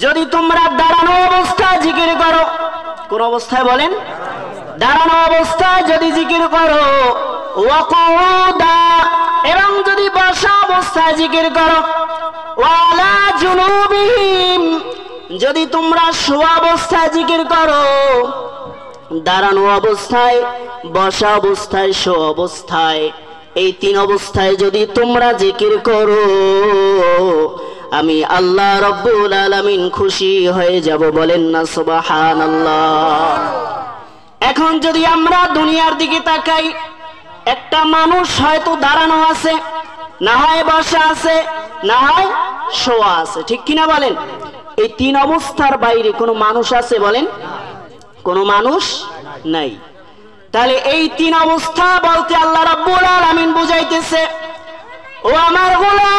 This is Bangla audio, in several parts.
যদি তোমরা দাঁড়ানো অবস্থায় জিকির করো, কোন অবস্থায় বলেন? দাঁড়ানো অবস্থায় যদি জিকির করো, ওয়াকুদা, এবং যদি বসা অবস্থায় জিকির করো, ওয়ালা জুনুবিহিম, যদি তোমরা শোয়া অবস্থায় জিকির করো, দাঁড়ানো অবস্থায়, বসা অবস্থায়, শোয়া অবস্থায়, এই তিন অবস্থায় যদি তোমরা জিকির করো, আমি আল্লাহ রব্বুল আলামিন খুশি হয়ে যাব। বলেন না সুবহানাল্লাহ। এখন যদি আমরা দুনিয়ার দিকে তাকাই, একটা মানুষ হয়তো দাঁড়ানো আছে, না হয় বসা আছে, না হয় শোয়া আছে, ঠিক কিনা বলেন? এই তিন অবস্থার বাইরে কোনো মানুষ আছে বলেন? কোনো মানুষ নাই। তাহলে এই তিন অবস্থা বলতে আল্লাহ রাব্বুল আলামিন বুঝাইতেছে, ও আমার গোলাম,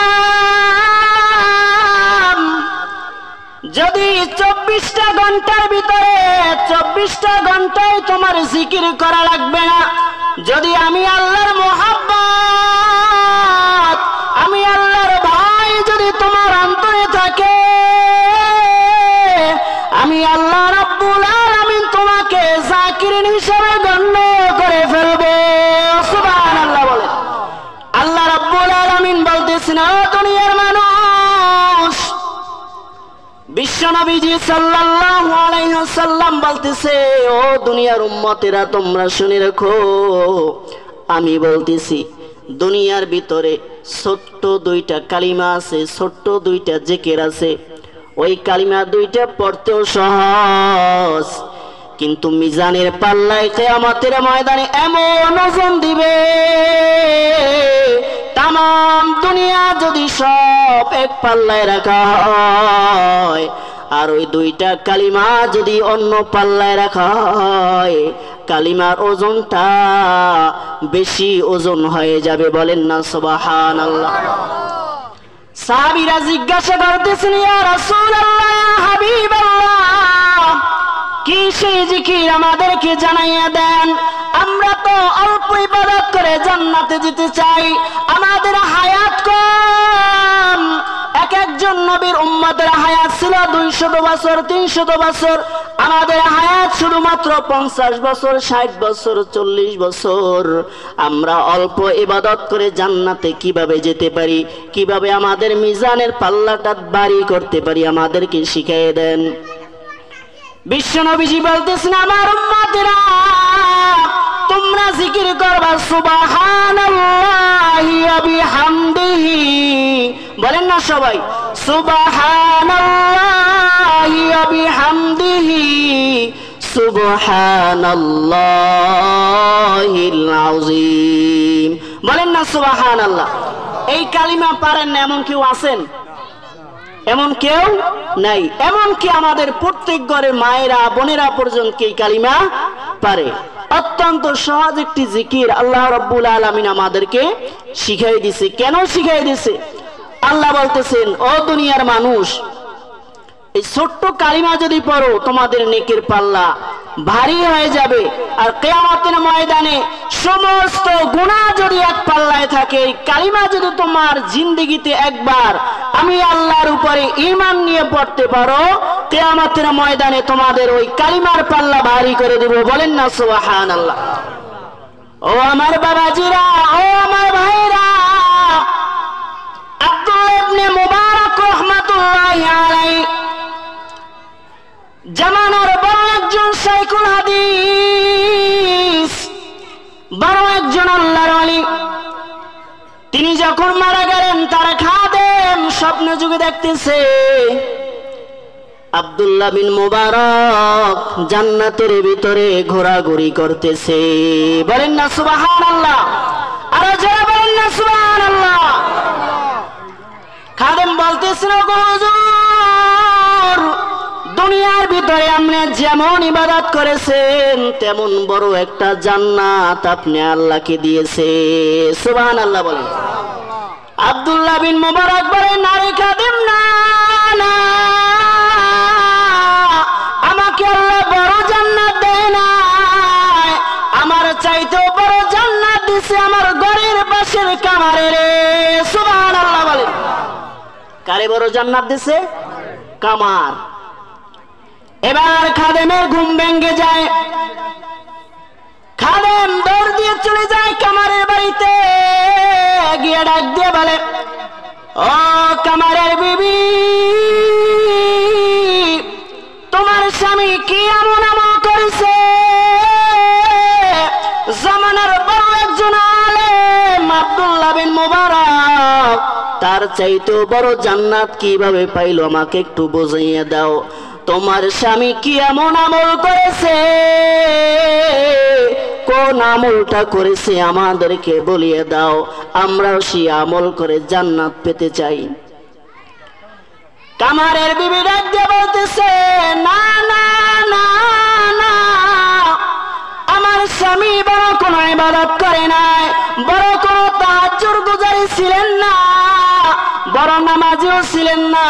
যদি 24টা ঘন্টার ভিতরে 24টা ঘন্টায় তোমার জিকির করা লাগবে না, যদি আমি আল্লাহর মুহাব্বত, আমি আল্লাহর ভাই যদি তোমার অন্তরে থাকে, আমি আল্লাহ রাব্বুল আলামিন তোমাকে জাকিরিন হিসেবে গণ্য করে ফেলবো। সুবহানাল্লাহ বলে। আল্লাহ রাব্বুল আলামিন বলতেছেন, ও দুনিয়ার মানুষ, বিশ্বনবীজি সাল্লাল্লাহু আলাইহি ওয়াসাল্লাম বলতেছে, ও দুনিয়ার উম্মতেরা তোমরা শুনে রাখো, আমি বলতেছি দুনিয়ার ভিতরে ছোট্ট দুইটা কালিমা আছে, ছোট্ট দুইটা জিকির আছে, ওই কালিমা দুইটা পড়তেও সহজ, কিন্তু মিজানের পাল্লায় কিয়ামতের ময়দানে এমন ওজন দিবে, তাম দুনিয়া যদি সব এক পাল্লায় রাখা হয়, আর ওই দুইটা কালিমা যদি অন্য পাল্লায় রাখা হয়, কালিমার ওজনটা বেশি ওজন হয়ে যাবে। বলেন না সুবহানাল্লাহ। সাহাবীরা জিজ্ঞাসা করতেছেন, ইয়া রাসূলুল্লাহ, ইয়া হাবিবাল্লাহ, কি সেই জিকির আমাদেরকে জানাইয়া দেন, আমরা তো অল্প ইবাদত করে জান্নাতে যেতে চাই, আমাদের হায়াত কম। এক একজন নবীর উম্মতের হায়াত ছিল 200 বছর, 300 বছর, আমাদের হায়াত শুধুমাত্র 50 বছর, 60 বছর, 40 বছর। আমরা অল্প ইবাদত করে জান্নাতে কিভাবে যেতে পারি, কিভাবে আমাদের মিজানের পাল্লাটা ভারী করতে পারি, আমাদেরকে শিখিয়ে দেন। বিশ্বনবীজি বলতেছেন, আমার উম্মতেরা তোমরা জিকির করবা সুবহানাল্লাহি ওয়া বিহামদিহি। বলেন না সবাই, সুবহানাল্লাহি ওয়া বিহামদিহি, সুবহানাল্লাহিল আযীম। বলেন না সুবহানাল্লাহ। এই কালিমা পারেন না এমন কেউ আছেন? এমন কেউ নাই। এমনকি আমাদের প্রত্যেক ঘরের মায়েরা, বোনেরা পর্যন্ত এই কালিমা পারে। অত্যন্ত সহজ একটি জিকির আল্লাহ রাব্বুল আলামিন আমাদেরকে শিখাই দিয়েছে। কেন শিখাই দিয়েছে? আল্লাহ বলতেছেন, ও দুনিয়ার মানুষ, এই ছোট্ট কালিমা যদি পড়ো, তোমাদের নেকির পাল্লা ভারী হয়ে যাবে, আর কিয়ামতের ময়দানে সমস্ত গুনাহ যদি এক পাল্লায় থাকে, এই কালিমা যদি তোমার জিন্দেগিতে একবার আমি আল্লাহর উপরে ঈমান নিয়ে পড়তে পারো, কিয়ামতের ময়দানে তোমাদের ওই কালিমার পাল্লা ভারী করে দেব। বলেন না সুবহানাল্লাহ। ও আমার বাবাজিরা, ও আমার ভাইরা, আব্দুল্লাহ ইবনে মুবারক রাহমাতুল্লাহি আলাইহি জামানার বড় একজন শাইখুল হাদিস, বড় একজন আল্লাহর ওলি। তিনি যখন মারা গেলেন, তার খাদেম স্বপ্ন যুগে দেখতেছে আব্দুল্লাহ বিন মুবারক জান্নাতের ভিতরে ঘোরাঘুরি করতেছে। বলেন না সুবহানাল্লাহ। আরো যারা বলেন না সুবহানাল্লাহ। খাদেম বলতেছেন, ওগো হুজুর, দুনিয়ার ভিতরে আপনি যেমন ইবাদত করেছেন, তেমন বড় একটা জান্নাত আপনি আল্লাহকে দিয়েছে। সুবহানাল্লাহ বলেন। আব্দুল্লাহ বিন মুবারক বলেন, আরে খাদেম, না না, আমাকে আল্লাহ বড় জান্নাত দেয় না, আমার চাইতেও বড় জান্নাত দিছে আমার ঘরের পাশের কামারে রে। সুবহানাল্লাহ বলেন। কারে বড় জান্নাত দিছে? কামার। এবার খাদেমের ঘুম ভেঙে যায়। খাদেম দৌড় দিয়ে চলে যায় কামারের বাড়িতে, গিয়ে ডাক দিয়ে বলে, ও কামারের বিবি, তোমার স্বামী কি এমন আমল করেছে? জামানার বড় একজন আলেম আব্দুল্লাহ বিন মুবারক, তার চাইতেও বড় জান্নাত কিভাবে পাইলো আমাকে একটু বুঝিয়ে দাও। তোমার স্বামী কি এমন আমল করেছে? কোন আমলটা করেছে আমাদেরকে বলিয়ে দাও, আমরাও সেই আমল করে জান্নাত পেতে চাই। কামারের বিবি ডাক দিয়ে বলতেছে, না না না না, আমার স্বামী বড় কোনো ইবাদত করে নাই, বড় কোনো তাহাজ্জুদ গুজারি ছিলেন না, বড় নামাজিও ছিলেন না,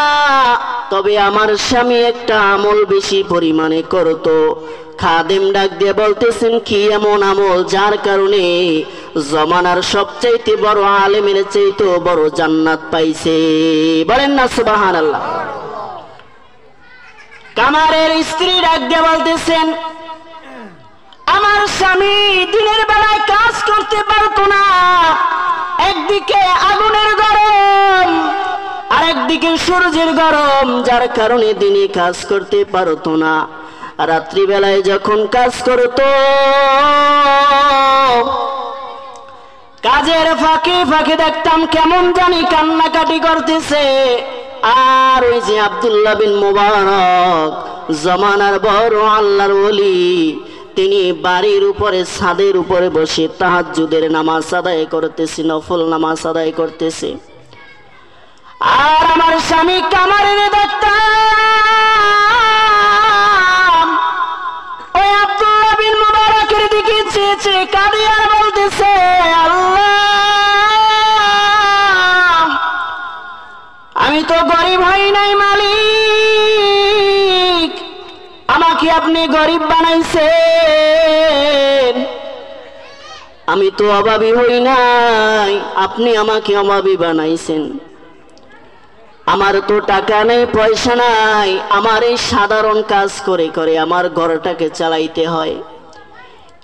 তবে আমার স্বামী একটা আমল বেশি পরিমাণে করতো। খাদেম ডাক দিয়ে বলতেছেন, কি এমন আমল যার কারণে জমানার সবচাইতে বড় আলেমের চাইতে বড় জান্নাত পাইছে? বলেন না সুবহানাল্লাহ। কামারের স্ত্রী ডাক দিয়ে বলতেছেন, আমার স্বামী দিনের বেলায় কাজ করতে পারতো না, একদিকে আগুনের গরম আর একদিকে সূর্যের গরম, যার কারণে দিনে কাজ করতে পারতো না। রাত্রি বেলায় যখন কাজ করতো, কাজের ফাঁকে ফাঁকে দেখতাম কেমন জানি কান্নাকাটি করতেছে। আর ওই যে আব্দুল্লাহ বিন মুবারক, জমানার বড় আল্লাহর ওলি, তিনি বাড়ির উপরে ছাদের উপরে বসে তাহাজ্জুদের নামাজ আদায় করতেছে, নফল নামাজ আদায় করতেছে। আর আমার স্বামী কামারের দেখতাম ওই আব্দুল্লাহ বিন মুবারকের দিকে চেয়ে চেয়ে কাঁদে আর বলতেছে, আল্লাহ, আমি তো গরিব হই নাই মালিক, আমাকে আপনি গরিব বানাইছেন। আমি তো অভাবী হই নাই, আপনি আমাকে অভাবী বানাইছেন। আমার তো টাকা নেই, পয়সা নাই, আমার এই সাধারণ কাজ করে করে আমার ঘরটাকে চালাইতে হয়।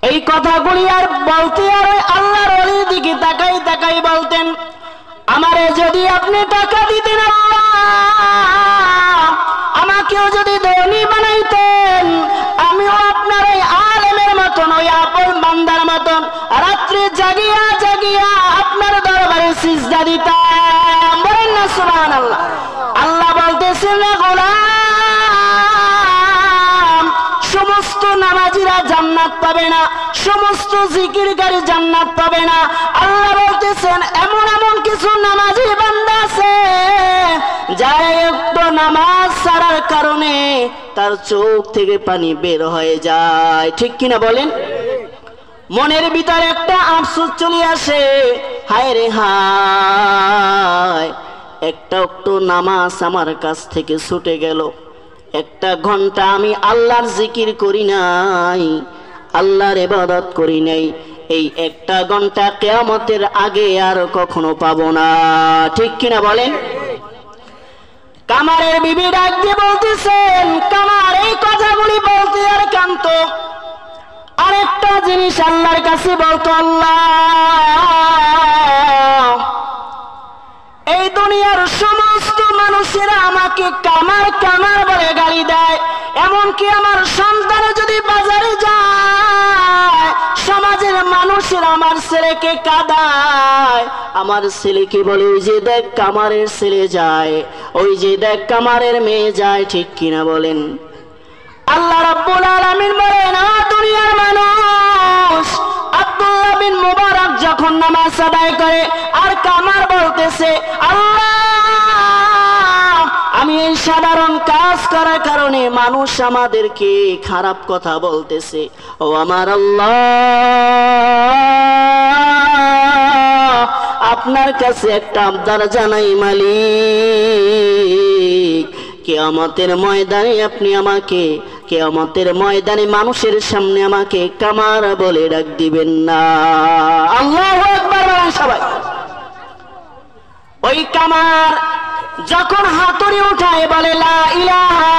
এই কথাগুলি আর বলতে আর আল্লাহর ওলির দিকে তাকাই তাকাই বলতেন, আমারে যদি আপনি টাকা দিতেন আল্লাহ, আমাকেও যদি ধনী বানাইতেন, আমিও আপনার ওই আলেমের মতন, ওই আপন বান্দার মতন রাত্রে জাগিয়া জাগিয়া আপনার দরবারে সিজদা দিতাম। বলেন না সুবহানাল্লাহ। আল্লাহ বলতেছেন, গোলাম, সমস্ত নামাজিরা জান্নাত পাবে না, সমস্ত জিকিরকারী জান্নাত পাবে না। আল্লাহ বলতেছেন, এমন এমন কিছু নামাজি বান্দা আছে যারা একটু নামাজ ছাড়ার কারণে তার চোখ থেকে পানি বের হয়ে যায়। ঠিক কিনা বলেন? মনের ভিতরে একটা আফসোস চলে আসে, হায় রে হায়, একটা একটু নামাজ আমার কাছ থেকে ছুটে গেল, একটা ঘন্টা আমি আল্লাহর জিকির করি নাই, আল্লাহর ইবাদত করি নাই, এই একটা ঘন্টা কিয়ামতের আগে আর কখনো পাবো না। ঠিক কিনা বলেন? কামারের বিবি ডাক দিয়ে বলতেছেন, কামার এই কথাগুলি বলতে আর কান্ত, আরেকটা জিনিস আল্লাহর কাছে বলতো, আল্লাহ, এই দুনিয়ার সমস্ত মানুষেরা আমাকে কামার কামার বলে গালি দেয়, এমনকি আমার সন্তান যদি বাজারে যায়, সমাজের মানুষেরা আমার ছেলেকে কাঁদায়, আমার ছেলেকে বলে, ওই যে দেখ কামারের ছেলে যায়, ওই যে দেখ কামারের মেয়ে যায়। ঠিক কিনা বলেন? আল্লাহ রাব্বুল আলামিন বলেন, দুনিয়ার মানুষ, আব্দুল্লাহ বিন মুবারক যখন নামাজ আদায় করে আর কামার বলতেছে, আল্লাহ, আমি এই সাধারণ কাজ করার কারণে মানুষ আমাদেরকে খারাপ কথা বলতেছে, ও আমার আল্লাহ, আপনার কাছে একটা আবদার জানাই মালিক, কিয়ামতের ময়দানে আপনি আমাকে, কিয়ামতের ময়দানে মানুষের সামনে আমাকে কামার বলে ডাক দিবেন না। আল্লাহু আকবার বলেন সবাই। ওই কামার যখন হাতুড়ি উঠায় বলে লা ইলাহা,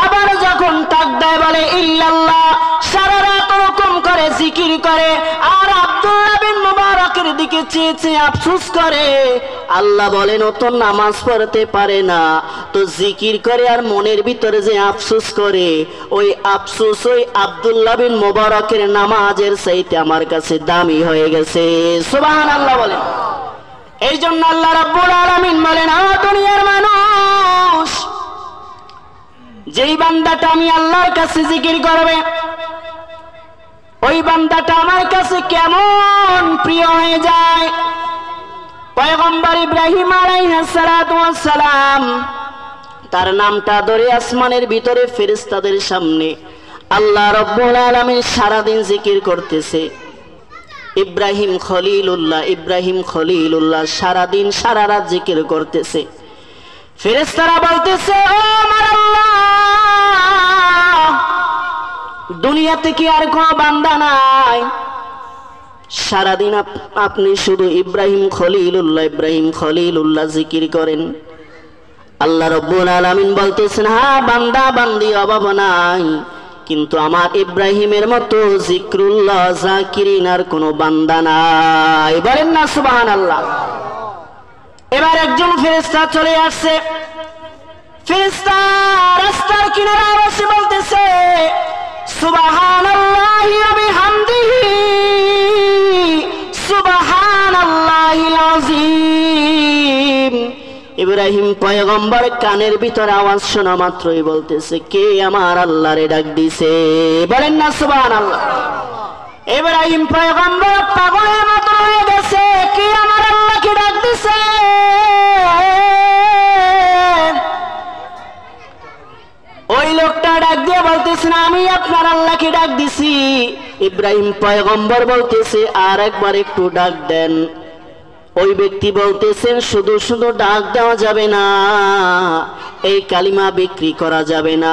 আবার যখন তাক দেয় বলে ইল্লাল্লাহ, সারা রাত ওরকম করে জিকির করে, আর আব্দুল্লাহ বিন মুবারকের দিকে চেয়ে চেয়ে আফসোস করে। আল্লাহ বলেন ও তো নামাজ পড়তে পারে না, তো জিকির করে আর মনের ভিতরে যে আফসোস করে, ওই আফসোস ওই আব্দুল্লাহ বিন মুবারকের নামাজের চাইতে আমার কাছে দামি হয়ে গেছে। সুবহানাল্লাহ বলেন। এই জন্য আল্লাহ রাব্বুল আলামিন বলেন, ও দুনিয়ার মানুষ, যেই বান্দাটা আমি আল্লাহর কাছে জিকির করবে, ওই বান্দাটা আমার কাছে কেমন প্রিয় হয়ে যায়। পয়গম্বর ইব্রাহিম আলাইহিস সালাতু ওয়াস সালাম তার নামটা ধরে আসমানের ভিতরে ফেরেশতাদের সামনে আল্লাহ রাব্বুল আলামিন সারা দিন জিকির করতেছে। ইব্রাহিম খলিলুল্লাহ, ইব্রাহিম খলিলুল্লাহ, সারা দিন সারা রাত জিকির করতেছে। ফেরেশতারা বলতেছে, ও আমার আল্লাহ, দুনিয়াতে কি আর কোনো বান্দা নাই? সারাদিন আপনি শুধু ইব্রাহিম খলিলুল্লাহ, ইব্রাহিম খলিলুল্লাহ জিকির করেন। আল্লাহ রাব্বুল আলামিন বলতেছেন, হ্যাঁ বান্দা বান্দি অভাব নাই, কিন্তু আমার ইব্রাহিমের মতো জিক্রুল্লাহ জাকিরিন আর কোনো বান্দা নাই। বলেন না সুবহানাল্লাহ। এবার একজন ফেরেশতা চলে আসছে। ফেরেশতা রাস্তার কিনারে বসে বলতেছে, সুবহানাল্লাহি ওয়া বিহামদিহি সুবহানাল্লাহিল আযীম। ইব্রাহিম পয়গম্বর কানের ভিতরে আওয়াজ শোনা মাত্রই বলতেছে, কে আমার আল্লাহরে ডাক দিছে? বলেন না সুবহানাল্লাহ। ইব্রাহিম পয়গম্বর পাগলের মতো হয়ে গেছে, কে আমার আল্লাহকে ডাক দিছে? ওই লোকটা ডাক দিয়ে বলতেছেন, আমি আপনার আল্লাহকে ডাক দিছি। ইব্রাহিম পয়গম্বর বলতেছে, আর একবার একটু ডাক দেন। ওই ব্যক্তি বলতেছেন, শুধু শুধু ডাক দেওয়া যাবে না, এই কালিমা বিক্রি করা যাবে না।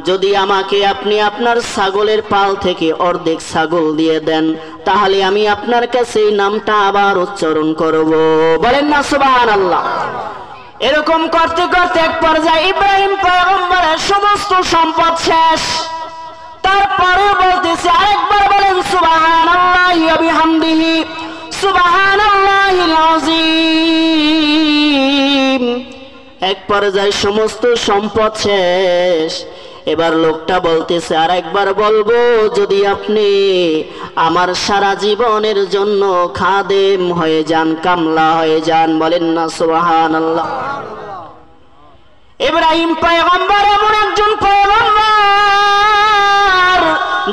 যদি আমাকে আপনি আপনার ছাগলের পাল থেকে অর্ধেক ছাগল দিয়ে দেন, তাহলে আমি আপনার কাছে এই নামটা আবার উচ্চারণ করব। বলেন না সুবহানাল্লাহ। এরকম করতে করতে এক পর্যায়ে ইব্রাহিম পয়গম্বরের সমস্ত সম্পদ শেষ। তারপরে বলতেছে, আরেকবার বলেন সুবহানাল্লাহি ওয়া বিহামদিহি সুবহানাল্লাহিল আযীম। এক পর্যায়ে সমস্ত সম্পদ শেষ। এবার লোকটা বলতেছে, আর একবার বলবো, যদি আপনি আমার সারা জীবনের জন্য খাদেম হয়ে যান, কামলা হয়ে যান। বলেন না সুবহানাল্লাহ। ইব্রাহিম পয়গম্বর এমন একজন পয়গম্বর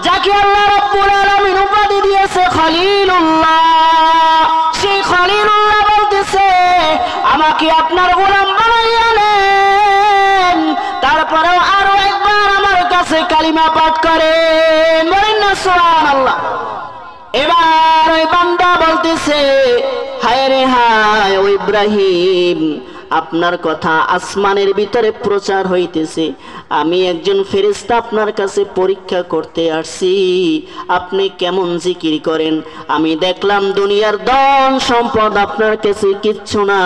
যাকে আল্লাহ রাব্বুল আলামিন উপাধি দিয়েছে খলিলুল্লাহ। সেই খলিলুল্লাহ বলতেছে, আমাকে আপনার গোলাম বানাইয়া নেন, তারপরেও আরো একবার আমার কাছে কালিমা পাঠ করেন। বলেন না সুবহানাল্লাহ। এবার ওই বান্দা বলতেছে, হায় রে হায়, ও ইব্রাহিম, আপনার কথা আসমানের ভিতরে প্রচার হইতেছে। আমি একজন ফেরেশতা আপনার কাছে পরীক্ষা করতে আসছি, আপনি কেমন জিকির করেন। আমি দেখলাম দুনিয়ার ধন সম্পদ আপনার কাছে কিচ্ছু না,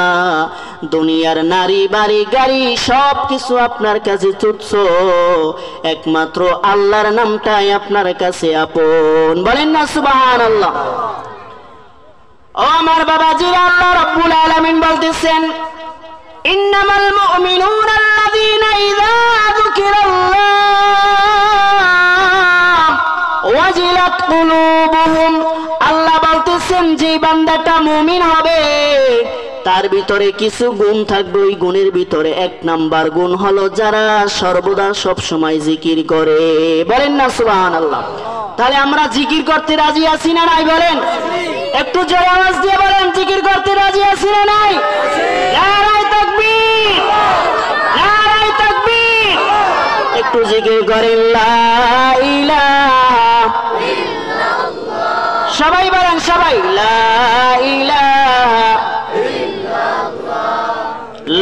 দুনিয়ার নারী বাড়ি গাড়ি সব কিছু আপনার কাছে তুচ্ছ, একমাত্র আল্লাহর নামটাই আপনার কাছে আপন। বলেন না সুবহানাল্লাহ। ও আমার বাবাজিরা, আল্লাহ রাব্বুল আলামিন বলতেছেন, ইন্নামাল মুমিনুনা আল্লাযীনা ইযা যুকিরাল্লাহ ওয়াজিলাত কুলুবুহুম। আল্লাহ বলতেছেন, যে বান্দাটা মুমিন হবে তার ভিতরে কিছু গুণ থাকবে। ওই গুণের ভিতরে এক নাম্বার গুণ হলো যারা সর্বদা সব সময় জিকির করে। বলেন না সুবহানাল্লাহ। তাহলে আমরা জিকির করতে রাজি আছি না নাই? বলেন একটু জোরে আওয়াজ দিয়ে বলেন, জিকির করতে রাজি আছি না নাই? নারায়ে তাকবীর, নারায়ে তাকবীর। একটু জিকির করেন, লা ইলাহা ইল্লাল্লাহ। সবাই বলেন, সবাই, লা ইলাহা ইল্লাল্লাহ,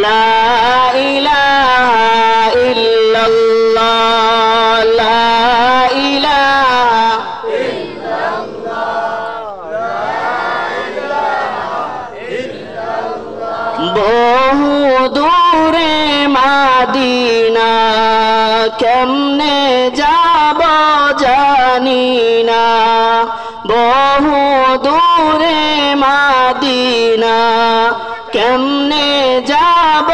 লা ইলাহা ইল্লাল্লাহ, লা ইলাহা ইল্লাল্লাহ। বহু দূরে মাদিনা কেমনে যাব জানি না, বহু দূরে মদিনা কেমনে যাব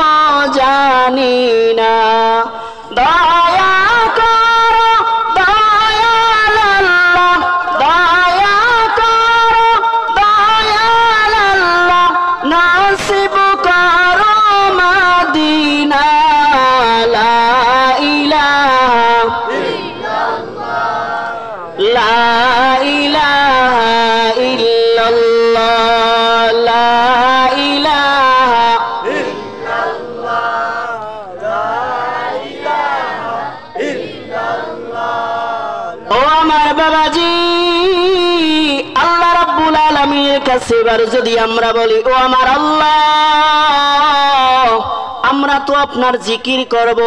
জানি না। দয়া করো দয়াল আল্লাহ, দয়া করো দয়াল আল্লাহ, নসিব করো মদিনা। লা ইলাহা ইল্লাল্লাহ, লা ইলাহা ইল্লাল্লাহ, লা ইলাহা ইল্লাল্লাহ, লা ইলাহা ইল্লাল্লাহ। ও আমার বাবাজি, আল্লাহ রাব্বুল আলামিনের কাছে এবার যদি আমরা বলি, ও আমার আল্লাহ, আমরা তো আপনার জিকির করব,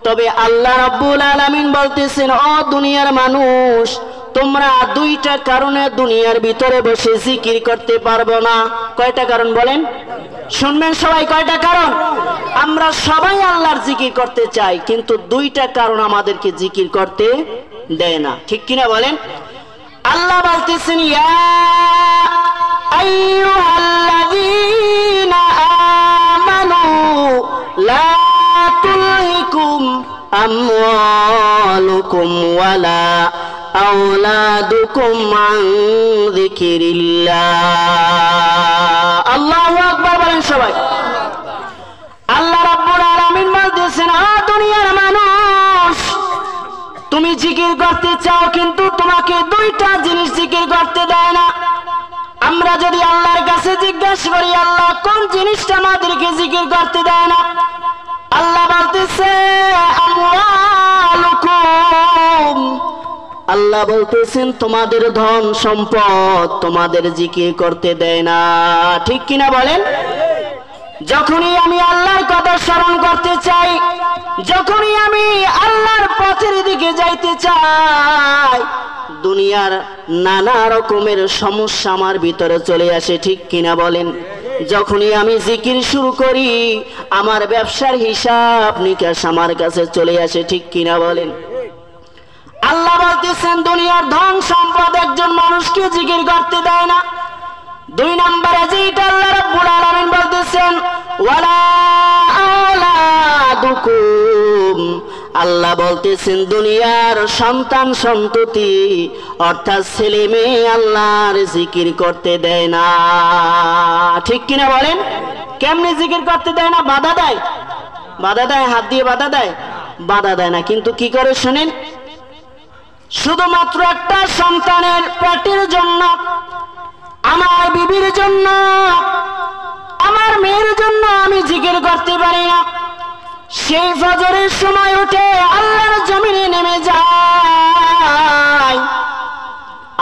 তবে আল্লাহ রাব্বুল আলামিন বলতেছেন, ও দুনিয়ার মানুষ, তোমরা দুইটা কারণে দুনিয়ার ভিতরে বসে জিকির করতে পারবো না। কয়টা কারণ বলেন? শুনবেন সবাই, কয়টা কারণ? আমরা সবাই আল্লাহর জিকির করতে চাই, কিন্তু দুইটা কারণ আমাদেরকে জিকির করতে দেয় না, ঠিক কিনা বলেন? আল্লাহ বলতেছেন, ইয়া আইয়ুহাল্লাযীনা আমানু লা তুলহিকুম আমওয়ালুকুম ওয়ালা আওলাদুকুম আন যিকিরিল্লাহ। আল্লাহু আকবার বলেন সবাই। আল্লাহ রাব্বুল আলামিন বলতেছেন, ও দুনিয়ার মানুষ, তুমি জিকির করতে চাও, কিন্তু তোমাকে দুইটা জিনিস জিকির করতে দেয় না। আমরা যদি আল্লাহর কাছে জিজ্ঞাসা করি, আল্লাহ কোন জিনিসটা আমাদেরকে জিকির করতে দেয় না? আল্লাহ বলতেছে আমওয়ালুকুম, আল্লাহ বলতেছেন তোমাদের ধন সম্পদ তোমাদের জিকির করতে দেয় না, ঠিক কিনা বলেন? যখনই আমি আল্লাহর কথা স্মরণ করতে চাই, যখনই আমি আল্লাহর পথের দিকে যাইতে চাই, দুনিয়ার নানা রকমের সমস্যা আমার ভিতরে চলে আসে, ঠিক কিনা বলেন? যখনই আমি জিকির শুরু করি, আমার ব্যবসার হিসাব নিকাশ আমার কাছে চলে আসে, ঠিক কিনা বলেন? আল্লাহ বলতেছেন, দুনিয়ার ধন সম্পদ একজন মানুষকে জিকির করতে দেয় না। দুই নম্বরে যেটা আল্লাহ রাব্বুল আলামিন বলতেছেন, ওয়ালা আওলাদুকুম, আল্লাহ বলতেছেন দুনিয়ার সন্তান সন্ততি অর্থাৎ ছেলে মেয়ে আল্লাহর জিকির করতে দেয় না, ঠিক কিনা বলেন? কেমনে জিকির করতে দেয় না? বাধা দেয়, বাধা দেয়, হাত দিয়ে বাধা দেয়, বাধা দেয় না। কিন্তু কি করে শুনেন? শুধুমাত্র একটা সন্তানের পেটের জন্য, আমার বিবির জন্য, আমার মেয়ের জন্য আমি জিকির করতে পারি না। সেই ফজরের সময় উঠে আল্লাহর জমিনে নেমে যায়,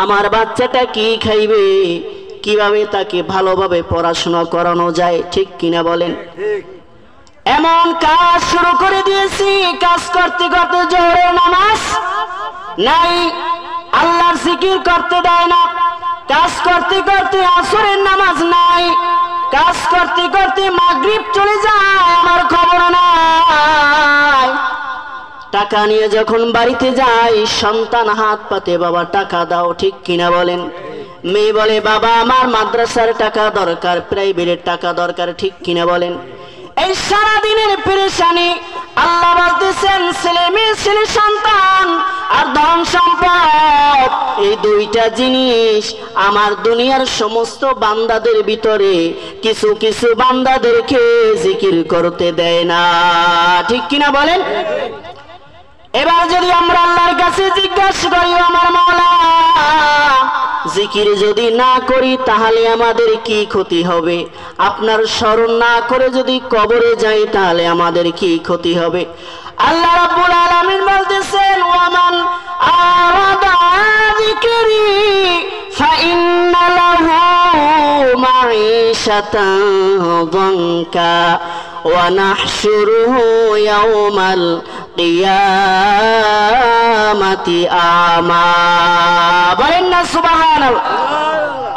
আমার বাচ্চাটা কি খাইবে, কিভাবে তাকে ভালোভাবে পড়াশোনা করানো যায়, ঠিক কিনা বলেন? এমন কাজ শুরু করে দিয়েছি, কাজ করতে করতে জোহরের নামাজ নাই, আল্লাহর জিকির করতে দেয় না। কাজ করতে করতে আসরের নামাজ নাই, কাজ করতে করতে মাগরিব চলে যায়, আমার খবর নাই। টাকা নিয়ে যখন বাড়িতে যাই, সন্তান হাত পাতে, বাবা টাকা দাও, ঠিক কিনা বলেন? মেয়ে বলে, বাবা আমার মাদ্রাসার টাকা দরকার, প্রাইভেটের টাকা দরকার, ঠিক কিনা বলেন? এই সারাদিনের পেরেশানি আল্লাহ বলতেছেন, ছেলে মেয়ে, ছেলে সন্তান আর ধন সম্পদ, এই দুইটা জিনিস আমার দুনিয়ার সমস্ত বান্দাদের ভিতরে কিছু কিছু বান্দাদেরকে জিকির করতে দেয় না, ঠিক কিনা বলেন? এবার যদি আমরা আল্লাহর কাছে জিজ্ঞাসা করি, আমার মাওলা, জিকির যদি না করি তাহলে আমাদের কি ক্ষতি হবে? আপনার স্মরণ না করে যদি কবরে যাই তাহলে আমাদের কি ক্ষতি হবে? আল্লাহ রাব্বুল আলামিন বলতেছেন, ওয়ামান আরাদা যিকরি ফাইন্না লাহু মাঈশাতান যানকা ওয়া নাহশুরুহু ইয়াওমাল কিয়ামাতি আমা। বলেন না সুবহানাল্লাহ।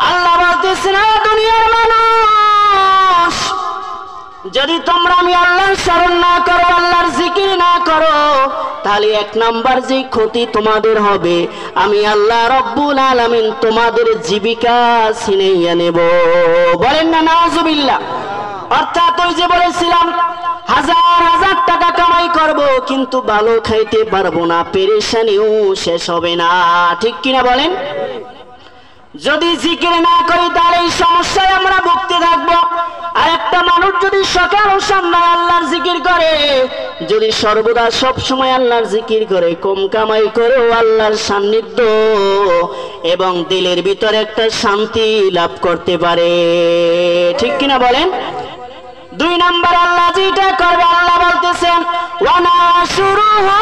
আল্লাহ বলতেছেন, দুনিয়ার মানুষ, যদি তোমরা আমি আল্লাহর স্মরণ না করো, আল্লাহর জিকির না করো, তাহলে এক নাম্বার যে ক্ষতি তোমাদের হবে, আমি আল্লাহ রব্বুল আলামিন তোমাদের জীবিকা ছিনিয়ে নেব। বলেন না নাউজুবিল্লাহ। অর্থাৎ ওই যে বলেছিলাম হাজার হাজার টাকা কামাই করব কিন্তু ভালো খাইতে পারবো না, পেরেশানিও শেষ হবে না, ঠিক কিনা বলেন? যদি জিকির না করি তাহলে এই সমস্যায় আমরা ভুগতে থাকবো। আর একটা মানুষ যদি সকাল ও সন্ধ্যায় আল্লাহর জিকির করে, যদি সর্বদা সব সময় আল্লাহর জিকির করে, কম কামাই করেও আল্লাহর সান্নিধ্য এবং দিলের ভিতরে একটা শান্তি লাভ করতে পারে, ঠিক কিনা বলেন? 2 নাম্বার আল্লাহ যেটা করবে, আল্লাহ বলতেছেন ওয়ানাশুরুহু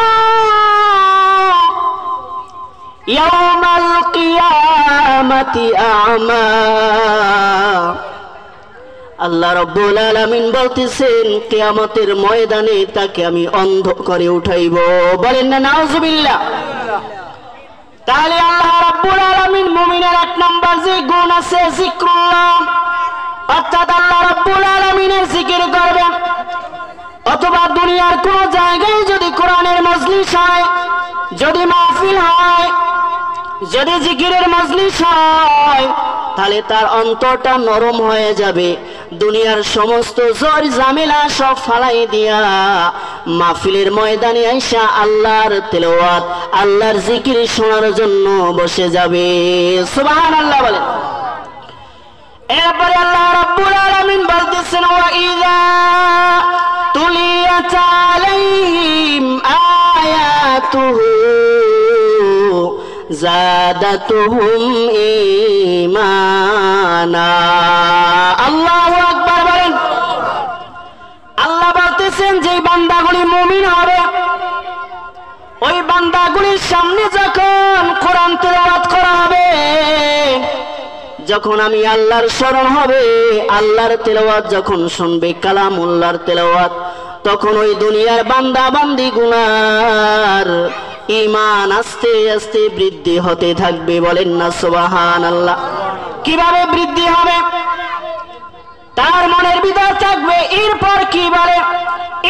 ইয়াউমাল কিয়ামাতি আ'মা। আল্লাহ রাব্বুল আলামিন বলতেছেন কিয়ামতের ময়দানে তাকে আমি অন্ধ করে উঠাইব। বলেন না নাউজুবিল্লাহ। তাহলে আল্লাহ রাব্বুল আলামিন মুমিনের 1 নাম্বার যে গুণ আছে জিক্রুল্লাহ, অর্থাৎ আল্লাহ রাব্বুল আলামিনের জিকির করবেন। অথবা দুনিয়ার কোন জায়গায় যদি কোরআনের মজলিস হয়, যদি মাহফিল হয়, যদি জিকিরের মজলিস হয়, তাহলে তার অন্তরটা নরম হয়ে যাবে। দুনিয়ার সমস্ত ঝড় ঝামেলা সব ফালাই দিয়া মাহফিলের ময়দানে আইসা আল্লাহর তেলাওয়াত, আল্লাহর জিকির শোনার জন্য বসে যাবে। সুবহানাল্লাহ বলেন। এরপরে আল্লাহ রাব্বুল আলামিন বলতেছেন ওয়াইযা তুলিয়াত আলাইহিম আয়াতুহু যাদাতুহুম ঈমানা। আল্লাহু আকবার বলেন। আল্লাহ বলতেছেন যে বান্দাগুলি মুমিন হবে, ওই বান্দাগুলির সামনে যখন কোরআন তেলাওয়াত করা হবে, যখন আমি আল্লাহর স্মরণ হবে, আল্লাহর তেলাওয়াত যখন শুনবে, কালামুল্লাহর তেলাওয়াত, তখন ওই দুনিয়ার বান্দা বান্দি গুনার ঈমান আস্তে আস্তে বৃদ্ধি হতে থাকবে। বলেন না সুবহানাল্লাহ। কিভাবে বৃদ্ধি হবে? তার মনের ভিতর থাকবে এরপর কি বলে,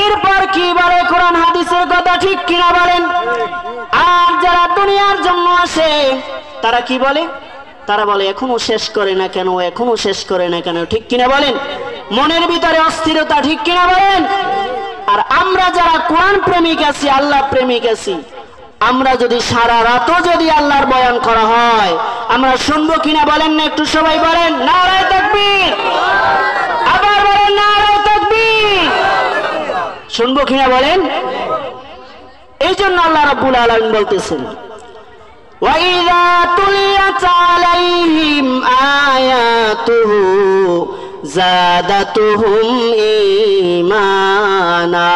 এরপর কি বলে, কোরআন হাদিসের কথা, ঠিক কিনা বলেন? আর যারা দুনিয়ার জন্য আসে তারা কি বলে? তারা বলে এখনো শেষ করে না কেন, এখনো শেষ করে না কেন, ঠিক কিনা বলেন? মনের ভিতরে অস্থিরতা, ঠিক কিনা বলেন? আর আমরা যারা কোরআন প্রেমিক আছি, আল্লাহ প্রেমিক আছি, আমরা যদি সারা রাতও যদি আল্লাহর বয়ান করা হয়, আমরা শুনবো কিনা বলেন না? একটু সবাই বলেন নারায়ে তাকবীর। আবার বলেন নারায়ে তাকবীর। শুনবো কিনা বলেন? এই জন্য আল্লাহ রাব্বুল আলামিন বলতেছেন ওয়াইযা তুলিয়াত আলাইহিম আয়াতুহু যাদাতুহুম ঈমানা।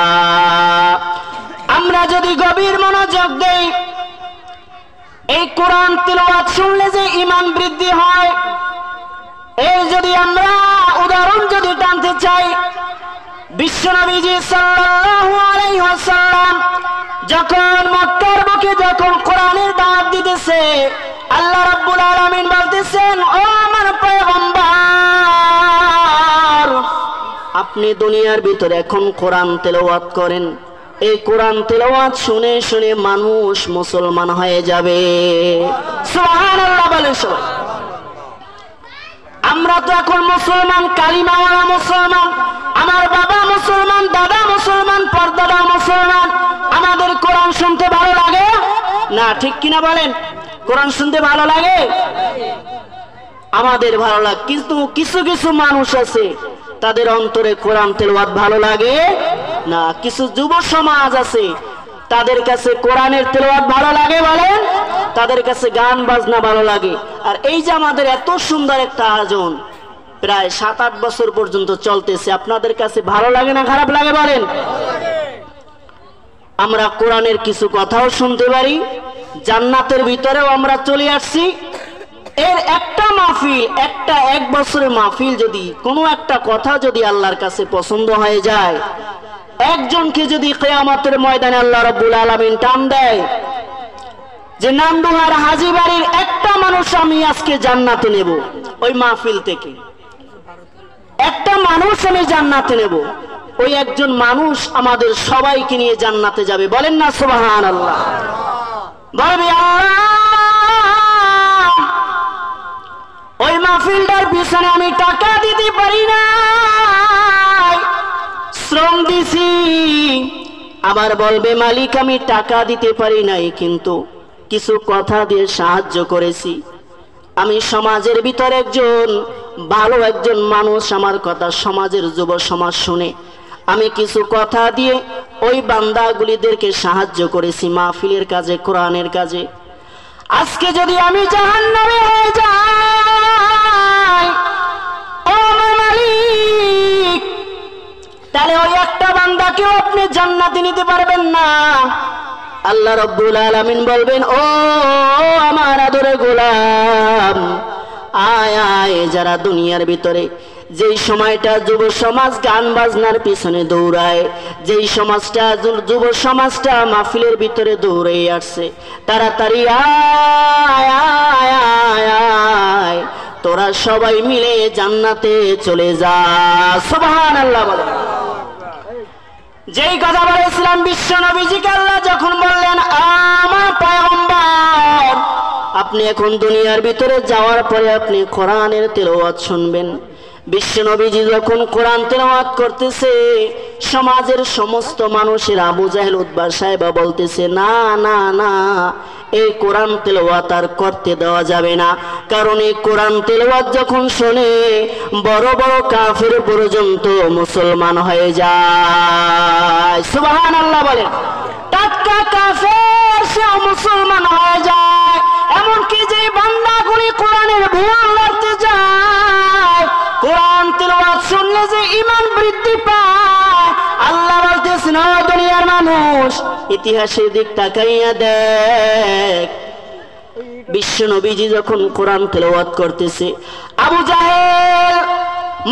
আমরা যদি গভীর মনোযোগ দেই, এই কোরআন তিলাওয়াত শুনলে যে ঈমান বৃদ্ধি হয়, এই যদি আমরা উদাহরণ যদি টানতে চাই, বিশ্বনবীজি সাল্লাল্লাহু আলাইহি ওয়াসাল্লাম যখন মক্কার বুকে যখন কোরআনের দাওয়াত দিতেছে, আল্লাহ রাব্বুল আলামিন বলতেছেন ও আমার পয়গম্বর, আপনি দুনিয়ার ভিতরে এখন কোরআন তেলাওয়াত করেন। এই কোরআন তেলাওয়াত শুনে শুনে মানুষ মুসলমান হয়ে যাবে। সুবহানাল্লাহ বলেন সবাই। আমরা তো এখন মুসলমান, কালিমাওয়ালা মুসলমান, আমার বাবা মুসলমান, দাদা মুসলমান, পর্দাদা মুসলমান। আমাদের কোরআন শুনতে ভালো লাগে না, ঠিক কিনা বলেন? কোরআন শুনতে ভালো লাগে? আমাদের ভালো লাগে, কিন্তু কিছু কিছু মানুষ আছে তাদের অন্তরে কোরআন তেলাওয়াত ভালো লাগে না। কিছু যুব সমাজ আছে তাদের কাছে কোরআনের তেলাওয়াত ভালো লাগে, বলেন? তাদের কাছে গান বাজনা ভালো লাগে। আর এই যে আমাদের এত সুন্দর একটা আয়োজন প্রায় 7-8 বছর পর্যন্ত চলতেছে, আপনাদের কাছে ভালো লাগে না খারাপ লাগে বলেন? আমরা কোরআনের কিছু কথাও শুনতে পারি, জান্নাতের ভিতরেও আমরা চলে আসছি। এর একটা মাহফিল, একটা 1 বছরের মাহফিল যদি কোনো একটা কথা যদি আল্লাহর কাছে পছন্দ হয়ে যায়, একজনকে যদি কিয়ামতের ময়দানে আল্লাহ রাব্বুল আলামিন টান দেয় যে নামদুহার হাজীবাড়ির একটা মানুষ আমি আজকে জান্নাতে নেব, ওই মাহফিল থেকে একটা মানুষ আমি জান্নাতে নেব, ওই একজন মানুষ আমাদের সবাইকে নিয়ে জান্নাতে যাবে। বলেন না সুবহানাল্লাহ। বলবে আল্লাহ, ওই মাহফিলটার পিছনে আমি টাকা দিতে পারি না, শ্রম দিছি। আবার বলবে মালিক, আমি টাকা দিতে পারি নাই, কিন্তু কিছু কথা দিয়ে সাহায্য করেছি। আমি সমাজের ভিতরে একজন ভালো একজন মানুষ, আমার কথা সমাজের যুব সমাজ শুনে আমি কিছু কথা দিয়ে ওই বান্দাগুলিদেরকে সাহায্য করেছি মাহফিলের কাজে, কোরআনের কাজে। আজকে যদি আমি জাহান্নামে হয়ে যাই, ও মালিক, তাহলে ওই একটা বান্দাকেও আপনি জান্নাতে নিতে পারবেন না। আল্লাহ রাব্বুল আলামিন বলবেন, ও আমার আদরের গোলাম, আয় আয়। যারা দুনিয়ার ভিতরে যেই সময়টা যুব সমাজ গান বাজনার পিছনে দৌড়ায়, যেই সমাজটা যুব সমাজটা মাহফিলের ভিতরে দৌড়ে আসছে, তাড়াতাড়ি আয় আয় আয় আয়, তোরা সবাই মিলে জান্নাতে চলে যা। সুবহানাল্লাহ বলে। যেই কথা বলেছিলাম বিশ্ব নবীজিকে আল্লাহ যখন বললেন, আমার পয়গম্বর, আপনি এখন দুনিয়ার ভিতরে যাওয়ার পরে আপনি কোরআনের তেলাওয়াত শুনবেন। বিশ্ব নবীজি যখন কোরআন তেলাওয়াত করতেছে, সমাজের সমস্ত মানুষের আবু জাহেল উতবা সাহেবা বলতেছে, না না না, এই কোরআন তেলাওয়াত আর করতে দেওয়া যাবে না। কারণ এই কোরআন তেলাওয়াত যখন শোনে, বড় বড় কাফের পর্যন্ত মুসলমান হয়ে যায়। সুবহানাল্লাহ বলেন। টাটকা কাফের সে মুসলমান হয়ে যায়। এমনকি যে বান্দাগুলি কোরআনের ভুল করতে যায়, কোরআন তেলাওয়াত শুনলে যে ঈমান বৃদ্ধি পায়, আল্লাহ বলতেছেন, ও দুনিয়ার মানুষ, ইতিহাসের দিক তাকাইয়া দেখ। বিশ্ব নবীজি যখন কোরআন তেলাওয়াত করতেছে, আবু জাহেল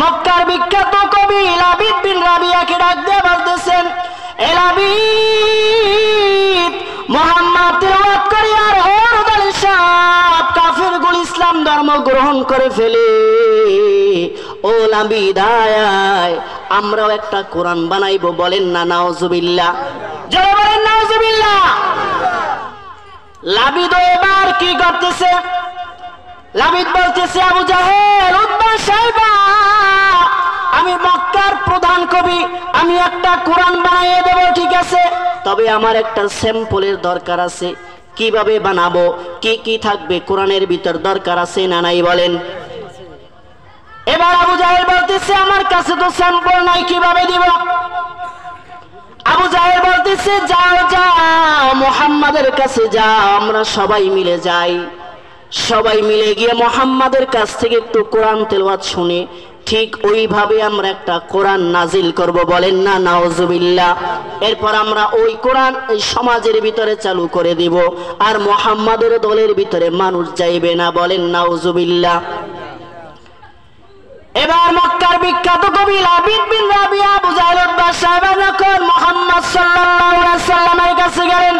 মক্কার বিখ্যাত কবি লাবিদ বিন রাবিয়াকে ডাক দিয়ে বলতেছেন, এ লাবিদ, মুহাম্মদ তেলাওয়াত করে আর ওর দলের সব কাফেরগুলো ইসলাম ধর্ম গ্রহণ করে ফেলে। ও লাবিদ, আয় আয়, আমরাও একটা কোরআন বানাইবো। বলেন না নাউজুবিল্লাহ। জোরে বলেন নাউজুবিল্লাহ। লাবিদ এবার কি করতেছে? লাবিদ বলতেছে, আবু জাহেল, উতবা সাহেবা, আমি মক্কার প্রধান কবি, আমি একটা কোরআন বানিয়ে দেব, ঠিক আছে, তবে আমার একটা স্যাম্পলের দরকার আছে। কিভাবে বানাবো, কি কি থাকবে কোরআনের ভিতর দরকার আছে না নাই বলেন। এবার আবু জাহেল বলতেছে, আমার কাছে তো স্যাম্পল নাই, কিভাবে দিব? আবু জাহেল বলতেছে, যাও যাও, মুহাম্মাদের কাছে যাও, আমরা সবাই মিলে যাই। সবাই মিলে গিয়ে মুহাম্মাদের কাছ থেকে একটু কোরআন তেলাওয়াত শুনে ঠিক ওইভাবে আমরা একটা কোরআন নাজিল করব। বলেন না নাউজুবিল্লাহ। এরপর আমরা ওই কোরআন এই সমাজের ভিতরে চালু করে দিব, আর মুহাম্মাদের দলের ভিতরে মানুষ যাইবে না। বলেন নাউজুবিল্লাহ। এবার মক্কার বিখ্যাত কবি লাবিদ বিন রাবিয়া আবু জাহেল উতবা সাহেব যখন মুহাম্মদ সাল্লাল্লাহু আলাইহি সাল্লামের কাছে গেলেন,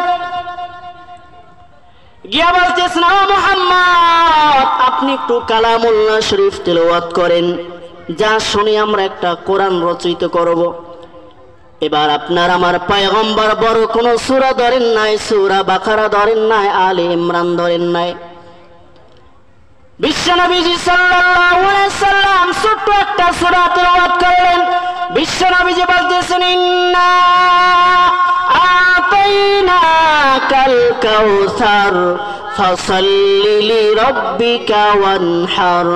গিয়া বলতেছেন, ও মুহাম্মদ, আপনি একটু কালামুল্লাহ শরীফ তেলাওয়াত করেন, যা শুনে আমরা একটা কোরআন রচিত করব। এবার আপনার আমার পয়গম্বর বড় কোন সূরা ধরেন নাই, সূরা বাকারা ধরেন নাই, আলে ইমরান ধরেন নাই। বিশ্বনবীজি সাল্লাল্লাহু আলাইহি সাল্লাম ছোট্ট একটা সূরা তেলাওয়াত করলেন। বিশ্বনবীজি বলতেছেন, ইন্না আতাইনাকাল কাউসার ফাসাল্লি লিরাব্বিকা ওয়ানহার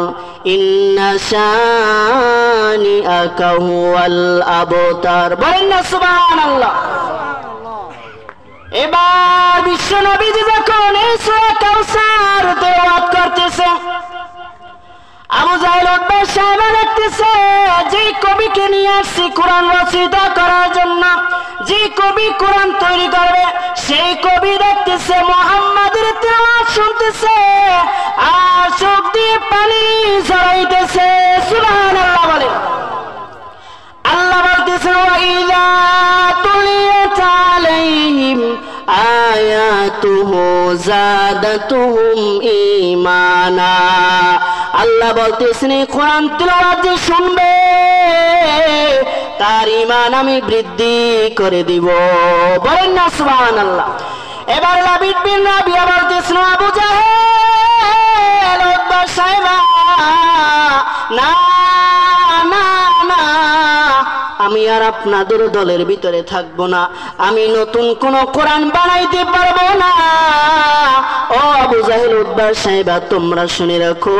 ইন্না শানিআকা হুয়াল আবতার। বলেন না সুবহানাল্লাহ। এবার বিশ্বনবীজি যখন এই সূরা কাউসার তেলাওয়াত করতেছে, আবু জাহেল উতবা সাহেব দেখতেছে, যে কবিকে নিয়ে আসছি কোরআন রচনা করার জন্য, যে কবি কোরআন তৈরি করবে, সেই কবি দেখতেছে মুহাম্মাদের তেলাওয়াত শুনতেছে আর চোখ দিয়ে পানি ঝরাইতেছে। সুবহানাল্লাহ বলে। আল্লাহ বলতেছে, ওয়াইদা তুলিয়াত আলাইহিম আয়াতুহু যাদাতুহুম ঈমানা। আল্লাহ বলতেছেন, কোরআন তেলাওয়াত যে শুনবে তার ঈমান আমি বৃদ্ধি করে দিব। বলেন না সুবহানাল্লাহ। এবার লাবিদ বিন রাবিয়া বলতেছেন, আবু জাহেল, উতবা, সাইবা, না না না, আমি আর আপনাদের দলের ভিতরে থাকবো না, আমি নতুন কোন কোরআন বানাইতে পারবো না। ও আবু জাহেল, উতবা, সাইবা, তোমরা শুনে রাখো,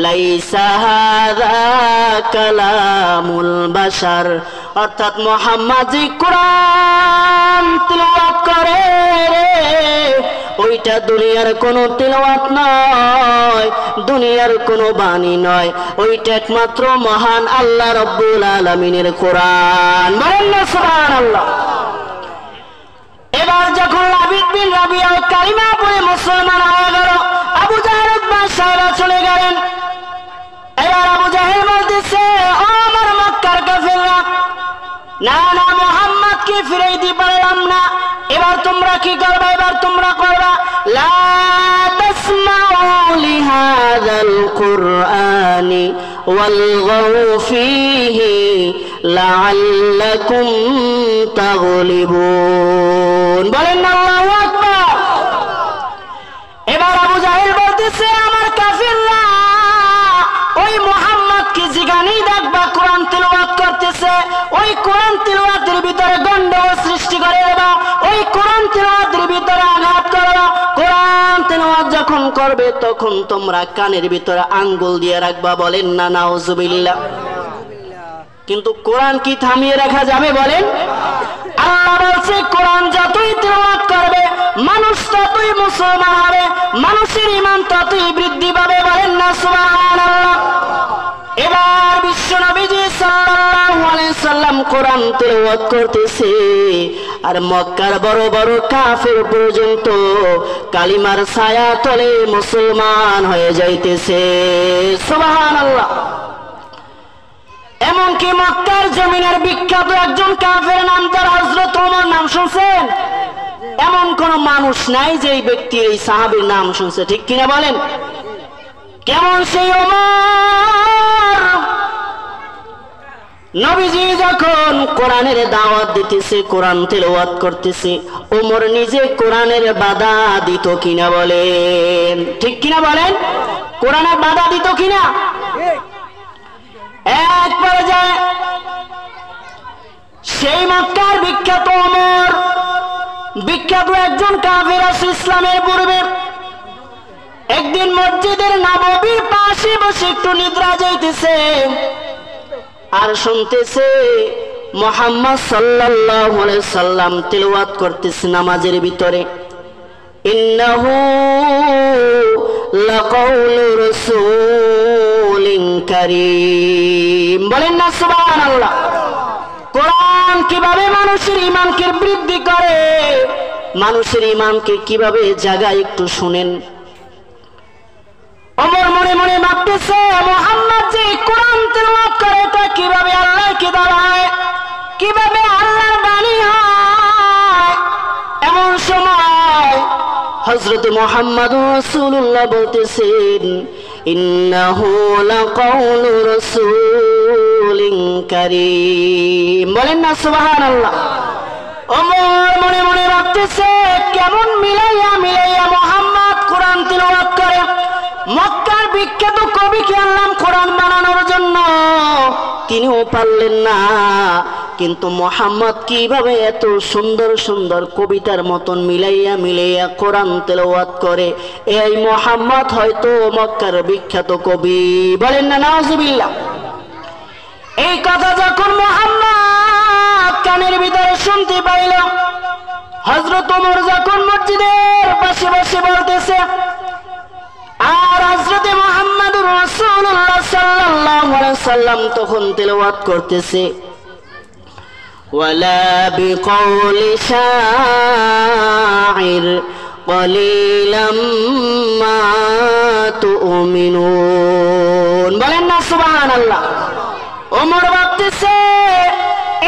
লাইসা হাযা কালামুল বাশার, অর্থাৎ মুহাম্মদ যে কোরআন তিলাওয়াত করে রে, ওইটা দুনিয়ার কোনো তিলাওয়াত নয়, দুনিয়ার কোনো বাণী নয়, ওইটা একমাত্র মহান আল্লাহ রাব্বুল আলামিনের কোরআন। বলেন না সুবহানাল্লাহ। এবার যখন লাবিদ বিন রাবিয়া কালিমা পড়ে মুসলমান হয়ে গেল, আবু জাহেল, উতবা, সাইবা চলে গেলেন। এবার আবু জাহেল বলতেছে, ও আমার মক্কার কাফেররা, না না, মুহাম্মদকে ফিরাইতে পারলাম না, এবার তোমরা কি করবা? এবার তোমরা করবা, লা তাসমাউ লিহাযাল কুরআনি ওয়ালগাউ ফীহি লাআল্লাকুম তাগলিবুন। বলেন না আল্লাহু আকবার। এবার আবু জাহেল বলতেছে, আমার কাফিররা, ওই মুহাম্মদকে যেখানে দেখবা কোরআন তিলাওয়াত করতেছে, ওই কোরআন তিলাওয়াতের ভিতরে গন্ডগোল সৃষ্টি করে দেবা, ওই কোরআন তিলাওয়াতের ভিতরে আঘাত করবা। কোরআন তিলাওয়াত যখন করবে তখন তোমরা কানের ভিতরে আঙ্গুল দিয়ে রাখবা। বলেন না নাউজুবিল্লাহ। কিন্তু কোরআন কি থামিয়ে রাখা যাবে? বলেন। আল্লাহ বলছে, কোরআন যতই তিলাওয়াত করবে মানুষ ততই মুসলমান হবে, মানুষের ঈমান ততই বৃদ্ধি পাবে। বলেন না সুবহানাল্লাহ। এবার বিশ্ব নবীজি সাল্লাল্লাহু আলাইহি সাল্লাম কোরআন তিলাওয়াত করতেছে, আর মক্কার বড় বড় কাফের পর্যন্ত কালিমার ছায়া তলে মুসলমান হয়ে যাইতেছে। সুবহানাল্লাহ। এমনকি মক্কার জমিনের বিখ্যাত একজন কাফের নাম তার হযরত ওমর, নাম শুনছেন? এমন কোন মানুষ নাই যে এই ব্যক্তির, এই সাহাবীর নাম শুনছে, ঠিক কিনা বলেন? কেমন সেই ওমর, নবীজি যখন কোরআনের দাওয়াত দিতেছে, কোরআন তেলাওয়াত করতেছে, ওমর নিজে কোরআনের বাধা দিত কিনা বলেন? ঠিক কিনা বলেন? কোরআনের বাধা দিত কিনা? এক পর্যায়ে সেই মক্কার বিখ্যাত ওমর, বিখ্যাত একজন কাফের আছে ইসলামের পূর্বে, একদিন মসজিদের নববীর পাশে বসে একটু নিদ্রা যাইতেছে, আর শুনতেছে মুহাম্মদ সাল্লাল্লাহু আলাইহি সাল্লাম তিলাওয়াত করতেছে নামাজের ভিতরে, ইন্নাহু লাকাউলু রাসূলিন কারীম। বলেন না সুবহানাল্লাহ। কোরআন কিভাবে মানুষের ঈমানকে বৃদ্ধি করে, মানুষের ঈমানকে কিভাবে জাগায়, একটু শুনেন। ওমর মনে মনে ভাবতেছে, মুহাম্মদ যে কোরআন তিলাওয়াত করে তা কিভাবে আল্লাহকে দাঁড়ায়, কিভাবে আল্লাহর বাণী হয়। এমন সময় হযরত মুহাম্মদ রাসূলুল্লাহ বলতেছেন, ইন্নাহু লাকাউলু রাসূলিন কারীম। বলেন না সুবহানাল্লাহ। ওমর মনে মনে ভাবতেছে, কেমন মিলাইয়া মিলাইয়া মুহাম্মদ কোরআন তিলাওয়াত করে। মক্কার বিখ্যাত কবিকে আনলাম কোরআন বানানোর জন্য, তিনিও পারলেন না, কিন্তু মুহাম্মদ কিভাবে এত সুন্দর সুন্দর কবিতার মতন মিলাইয়া মিলাইয়া কোরআন তেলাওয়াত করে, এই মুহাম্মদ হয়তো মক্কার বিখ্যাত কবি। বলেন না নাউজুবিল্লাহ। এই কথা যখন মুহাম্মদ কানের ভিতরে শুনতে পাইল, হযরত ওমর যখন মসজিদের পাশে বসে বলতেছে, আর হযরত মুহাম্মদুর রাসূলুল্লাহ সাল্লাল্লাহু আলাইহি সাল্লাম তখন তেলাওয়াত করতেছে, ওয়ালা বিকাউলি শাইর কলিলাম মা তুমিনুন। বলেন না সুবহানাল্লাহ। ওমর ভাবতেছে,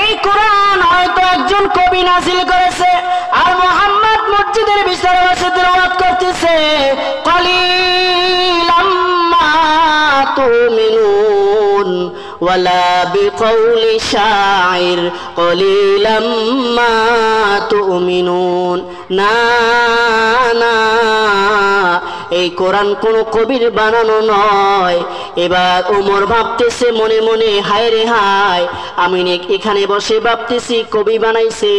এই কোরআন হয়তো একজন কবি নাযিল করেছে, আর মুহাম্মদ মসজিদের ভিতরে বসে তেলাওয়াত করতেছে, কলিলাম মা তুমিনুন, ওয়ালা বিকাউলি শাইর কলিলাম মা তুমিনুন। না না, এই কোরআন কোনো কবির বানানো নয়। এবার ওমর ভাবতেছে মনে মনে, হায় রে হায়, আমি এখানে বসে ভাবতেছি কবি বানাইছে,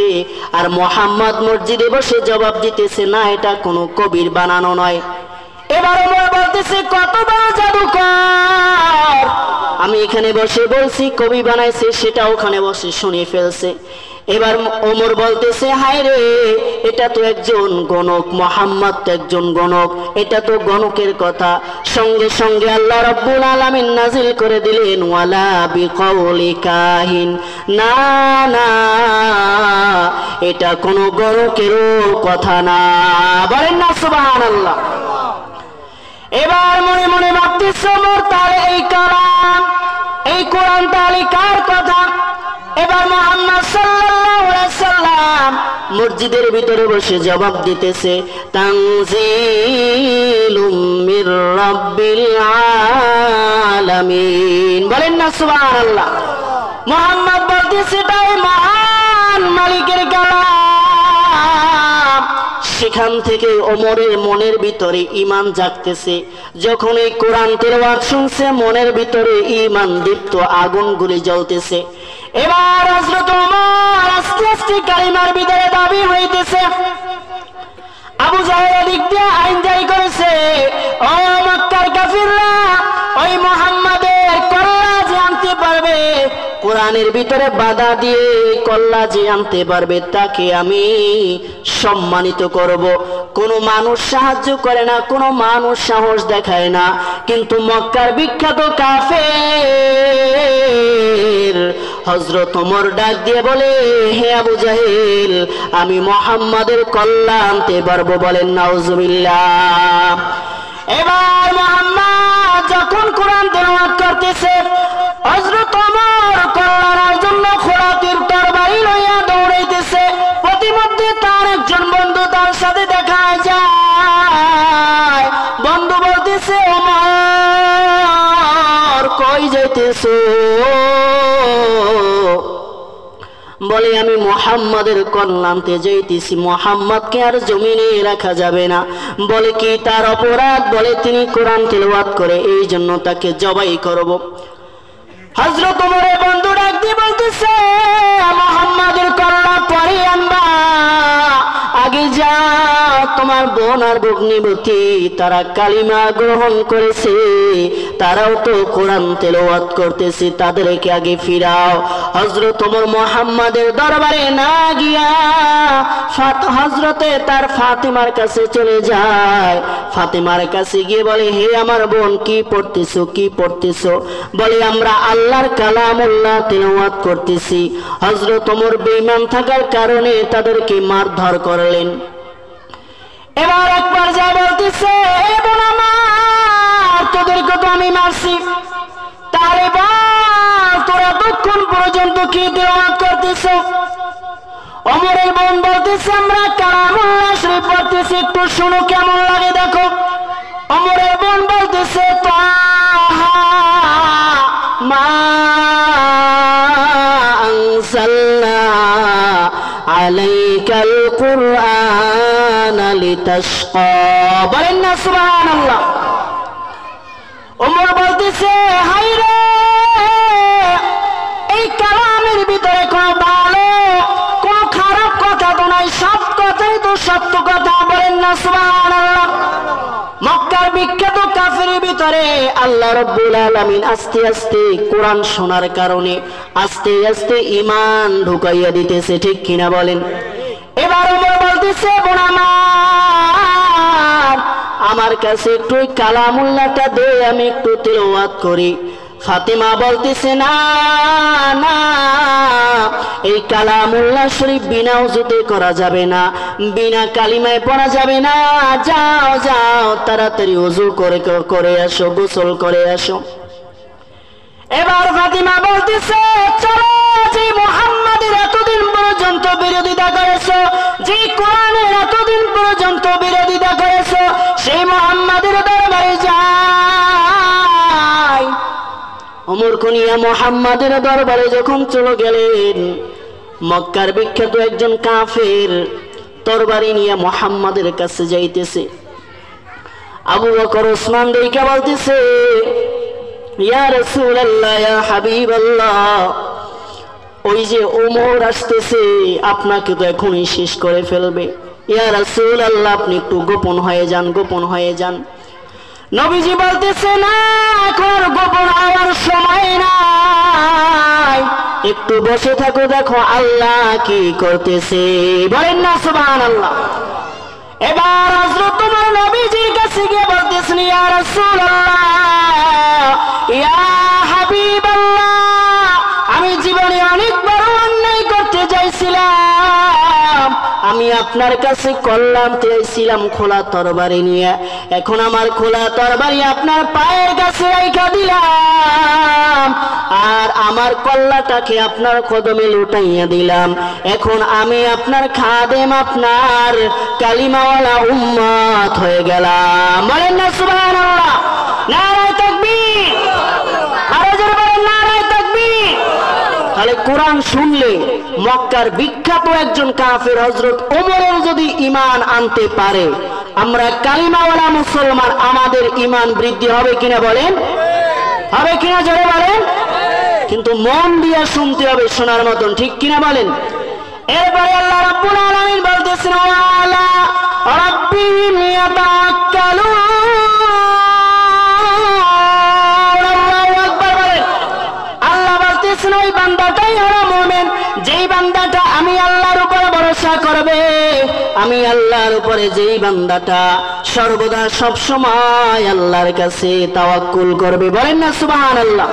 আর মুহাম্মদ মসজিদে বসে জবাব দিতেছে না, এটা কোনো কবির বানানো নয়। এবার ওমর বলতেছে, কত বড় জাদুকর, আমি এখানে বসে বলছি কবি বানাইছে, সেটা ওখানে বসে শুনে ফেলছে। এবার ওমর বলতেছে, হায় রে, এটা তো একজন গণক, মুহাম্মদ তো একজন গণক, এটা তো গণকের কথা। সঙ্গে সঙ্গে আল্লাহ রাব্বুল আলামিন নাজিল করে দিলেন, ওয়ালা বিকাউলি কাহিন, না না, এটা কোনো গণকেরও কথা না। বলেন না সুবহানাল্লাহ। এবার মনে মনে ভাবতেছে ওমর, তাহলে এই কালাম, এই কোরআন তাহলে কার কথা? এবার মুহাম্মদ সাল্লাল্লাহু আলাইহি সাল্লাম মসজিদের ভিতরে বসে জবাব দিতেছে, তানজিলুম মির রাব্বিল আলামিন। বলেন না সুবহানাল্লাহ। মুহাম্মদ বলতেছে, তাই মহান মালিকের কালাম। সেখান থেকে ওমরের মনের ভিতরে ঈমান জাগতেছে। যখন এই কোরআন তেলাওয়াত শুনছে, মনের ভিতরে ঈমান দীপ্ত আগুনগুলি জ্বলতেছে। এবার হযরত ওমর আস্তে আস্তে কালিমার ভিতরে দাবি হইতেছে। আবু জাহেল দিক দিয়ে আইন জারি করেছে, ও মক্কার কাফিররা, ওই মুহাম্মাদের কল্লা যে আনতে পারবে, কোরআনের ভিতরে বাধা দিয়ে কল্লা যে আনতে পারবে, তাকে আমি সম্মানিত করব। কোনো মানুষ সাহায্য করে না, কোনো মানুষ সাহস দেখায় না, কিন্তু মক্কার বিখ্যাত কাফের হযরত ওমর ডাক দিয়ে বলে, হে আবু জাহেল, আমি মুহাম্মাদের কল্লা আনতে পারবো। বলেন নাউজুবিল্লাহ। এবার মুহাম্মদ যখন কোরআন তেলাওয়াত করতেছে, হযরত ওমর কল্লার জন্য খোরাতির তরবারি লইয়া দৌড়াইতেছে। প্রতিমধ্যে তার একজন বন্ধু তার সাথে দেখা যায়। বন্ধু বলতেছে, ওমর কই যাইতেছো? বলে, আমি মুহাম্মাদের কল্লা আনতে যাইতেছি, মুহাম্মাদকে আর জমিনে রাখা যাবে না। বলে, কি তার অপরাধ? বলে, তিনি কোরআন তেলাওয়াত করে, এই জন্য তাকে জবাই করব। হযরত ওমরের বন্ধু ডাক দিয়ে বলতেছে, মুহাম্মাদের কল্লা পরে আনবা, আগে যা, তোমার বোন আর ভগ্নিপতি তারা কালিমা গ্রহণ করেছে, তারাও তো কোরআন তেলাওয়াত করতেছে, তাদেরকে আগে ফিরাও। হযরত ওমর মুহাম্মাদের দরবারে না গিয়া হযরতে তার ফাতেমার কাছে চলে যায়। ফাতেমার কাছে গিয়ে বলে, হে আমার বোন, কি পড়তেছো, কি পড়তেছো? বলে, আমরা আল্লাহর কালামুল্লাহ তেলাওয়াত করতেছি। হযরত ওমর বেঈমান থাকার কারণে তাদেরকে মারধর করলেন। এবার একবার যা বলতেছে, এ বোন আমার, তোদেরকে তো আমি মারছি, তাহলে বল তোরা তখন পর্যন্ত কি তেলাওয়াত করতেছ? ওমরের বোন বলতেছে, আমরা কালামুল্লাহ শরীফ পড়তেছি, একটু শুনো কেমন লাগে দেখো। ওমরের বোন বলতেছে, তাহা মা আনজালনা আলাইকাল কুরআন লিতাশকা। বলেন না সুবহানাল্লাহ। ওমর বলতেছে, হায় রে, এই কালামের ভিতরে কোনো ভালো, কোনো খারাপ কথা তো নাই, সব কথাই তো সত্য কথা। বলেন না সুবহানাল্লাহ। মক্কার বিখ্যাত কাফেরের ভিতরে আল্লাহ রাব্বুল আলামিন আস্তে আস্তে কোরআন শোনার কারণে আস্তে আস্তে ঈমান ঢুকাইয়া দিতেছে, ঠিক কিনা বলেন? এবার ওমর বলতেছে, বোন আমার কাছে একটু কালামুল্লাহটা দে, আমি একটু তেলাওয়াত করি। ফাতেমা বলতেছে, না না, এই কালামুল্লাহ শরীফ বিনা ওযুতে করা যাবে না, বিনা কালিমায় পড়া যাবে না। যাও যাও, তাড়াতাড়ি ওযু করে আসো, গোসল করে আসো। এবার ফাতেমা বলতেছে, চলো, যে মুহাম্মাদের এতদিন পর্যন্ত বিরোধিতা করেছো, যে কোরআনের এতদিন পর্যন্ত বিরোধিতা করেছো, সেই মুহাম্মাদের দরবারে যাই। ওমরকে নিয়ে মুহাম্মাদের দরবারে যখন চলে গেলেন, মক্কার বিখ্যাত একজন কাফের তরবারি নিয়ে মুহাম্মাদের কাছে যাইতেছে। আবু বকর ওসমান দেখে বলতেছে, ইয়া রাসূলুল্লাহ, ইয়া হাবিবাল্লাহ, ওই যে ওমর আসতেছে, আপনাকে তো এখনই শেষ করে ফেলবে। ইয়া রাসূলুল্লাহ, আপনি একটু গোপন হয়ে যান, গোপন হয়ে যান। নবীজি বলতেছে, না, এখন গোপন হওয়ার সময় নাই, একটু বসে থাকো, দেখো আল্লাহ কি করতেছে। বলেন না সুবহানাল্লাহ। এবার হযরত ওমর নবীজির কাছে গিয়ে বলতেছেন, ইয়া রাসূলুল্লাহ, ইয়া হাবিবাল্লাহ, আমি জীবনে অনেক বড় অন্যায় করতে চাইছিলাম, আমি আপনার কাছে কল্যাণ চেয়েছিলাম খোলা তরবারি নিয়ে, এখন আমার খোলা তরবারি আপনার পায়ের কাছে রাইখা দিলাম, আর আমার কল্লাটাকে আপনার কদমে লুটাইয়া দিলাম। এখন আমি আপনার খাদেম, আপনার কালিমাওয়ালা উম্মত হয়ে গেলাম। বলেন না সুবহানাল্লাহ। নারায়ে তাকবীর। আরো জোরে বলেন নারায়ে তাকবীর। তাহলে কোরআন শুনলে মক্কার বিখ্যাত একজন কাফের হযরত ওমরের যদি ঈমান আনতে পারে, আমরা কালিমাওয়ালা মুসলমান, আমাদের ঈমান বৃদ্ধি হবে কিনা বলেন? হবে কিনা জোরে বলেন? কিন্তু মন দিয়ে শুনতে হবে, শোনার মতন, ঠিক কিনা বলেন? এরপরে আল্লাহ রাব্বুল আলামিন বলতেছেন, ওয়ালা রাব্বিহিম ইয়াতাওয়াক্কালুন। আল্লাহু আকবার বলেন। আল্লাহ বলতেছেন, ওই বান্দাটাই হলো মুমিন, যেই বান্দাটা আমি আল্লাহর উপর ভরসা করবে, আমি আল্লাহর উপরে যেই বান্দাটা সর্বদা সব সময় আল্লাহর কাছে তাওয়াক্কুল করবে। বলেন না সুবহানাল্লাহ।